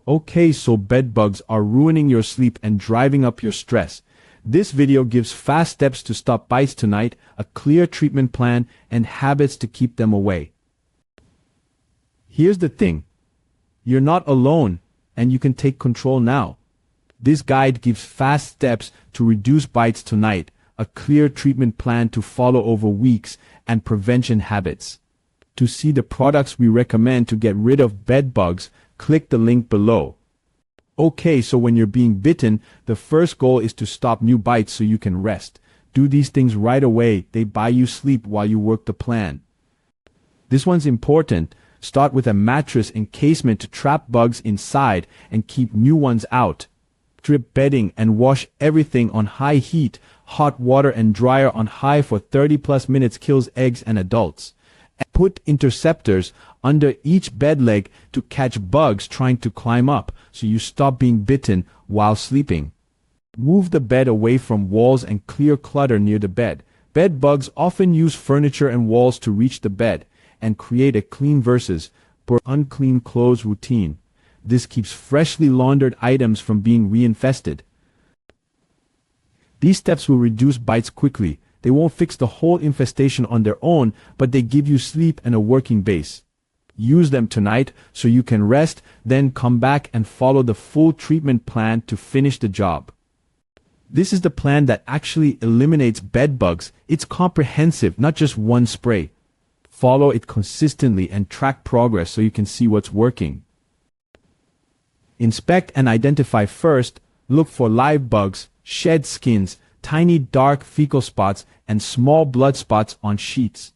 Okay, so bed bugs are ruining your sleep and driving up your stress. This video gives fast steps to stop bites tonight, a clear treatment plan, and habits to keep them away. Here's the thing. You're not alone, and you can take control now. This guide gives fast steps to reduce bites tonight, a clear treatment plan to follow over weeks, and prevention habits. To see the products we recommend to get rid of bed bugs, click the link below. Okay, so when you're being bitten, the first goal is to stop new bites so you can rest. Do these things right away. They buy you sleep while you work the plan. This one's important. Start with a mattress encasement to trap bugs inside and keep new ones out. Strip bedding and wash everything on high heat. Hot water and dryer on high for 30+ minutes kills eggs and adults. Put interceptors under each bed leg to catch bugs trying to climb up, so you stop being bitten while sleeping. Move the bed away from walls and clear clutter near the bed. Bed bugs often use furniture and walls to reach the bed and create a clean versus poor unclean clothes routine. This keeps freshly laundered items from being reinfested. These steps will reduce bites quickly. They won't fix the whole infestation on their own, but they give you sleep and a working base. Use them tonight so you can rest, then come back and follow the full treatment plan to finish the job. This is the plan that actually eliminates bed bugs. It's comprehensive, not just one spray. Follow it consistently and track progress so you can see what's working. Inspect and identify first. Look for live bugs, shed skins, tiny dark fecal spots, and small blood spots on sheets.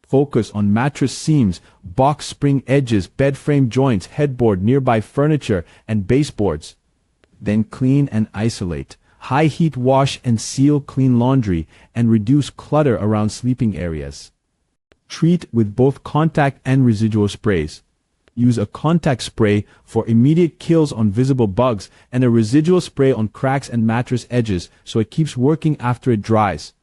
Focus on mattress seams, box spring edges, bed frame joints, headboard, nearby furniture, and baseboards. Then clean and isolate. High heat wash and seal clean laundry, and reduce clutter around sleeping areas. Treat with both contact and residual sprays. Use a contact spray for immediate kills on visible bugs and a residual spray on cracks and mattress edges so it keeps working after it dries.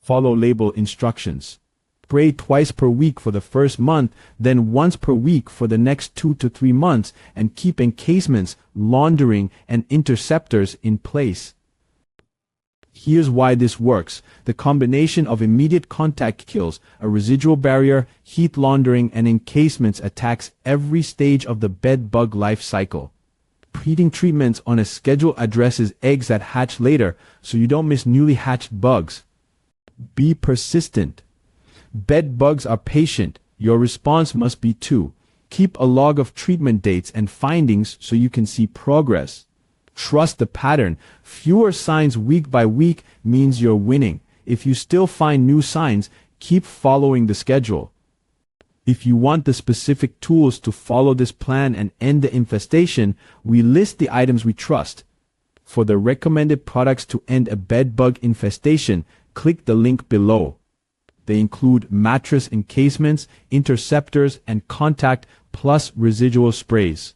Follow label instructions. Spray twice per week for the first month, then once per week for the next 2 to 3 months, and keep encasements, laundering, and interceptors in place. Here's why this works. The combination of immediate contact kills, a residual barrier, heat laundering, and encasements attacks every stage of the bed bug life cycle. Repeating treatments on a schedule addresses eggs that hatch later, so you don't miss newly hatched bugs. Be persistent. Bed bugs are patient. Your response must be too. Keep a log of treatment dates and findings so you can see progress. Trust the pattern. Fewer signs week by week means you're winning. If you still find new signs, keep following the schedule. If you want the specific tools to follow this plan and end the infestation, we list the items we trust. For the recommended products to end a bed bug infestation, click the link below. They include mattress encasements, interceptors, and contact, plus residual sprays.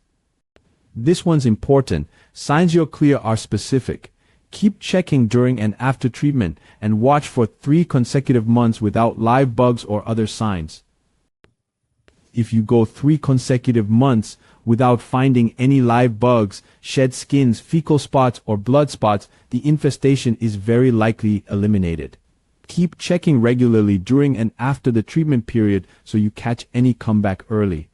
This one's important. Signs you're clear are specific. Keep checking during and after treatment and watch for 3 consecutive months without live bugs or other signs. If you go 3 consecutive months without finding any live bugs, shed skins, fecal spots, or blood spots, the infestation is very likely eliminated. Keep checking regularly during and after the treatment period so you catch any comeback early.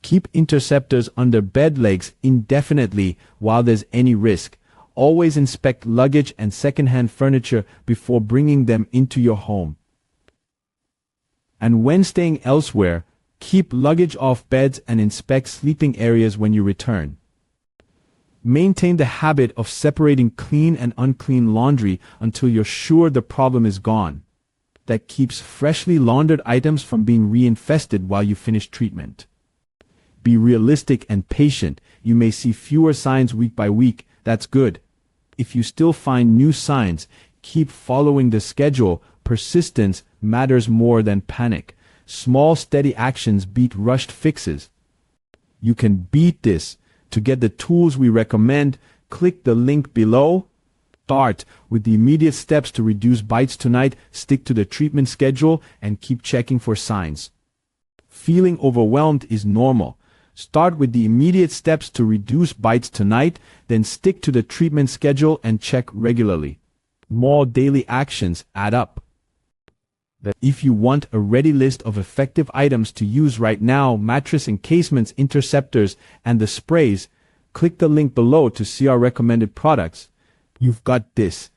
Keep interceptors under bed legs indefinitely while there's any risk. Always inspect luggage and secondhand furniture before bringing them into your home. And when staying elsewhere, keep luggage off beds and inspect sleeping areas when you return. Maintain the habit of separating clean and unclean laundry until you're sure the problem is gone. That keeps freshly laundered items from being reinfested while you finish treatment. Be realistic and patient. You may see fewer signs week by week. That's good. If you still find new signs, keep following the schedule. Persistence matters more than panic. Small, steady actions beat rushed fixes. You can beat this. To get the tools we recommend, click the link below. Start with the immediate steps to reduce bites tonight, stick to the treatment schedule, and keep checking for signs. Feeling overwhelmed is normal. Start with the immediate steps to reduce bites tonight, then stick to the treatment schedule and check regularly. Small daily actions add up. If you want a ready list of effective items to use right now, mattress encasements, interceptors, and the sprays, click the link below to see our recommended products. You've got this.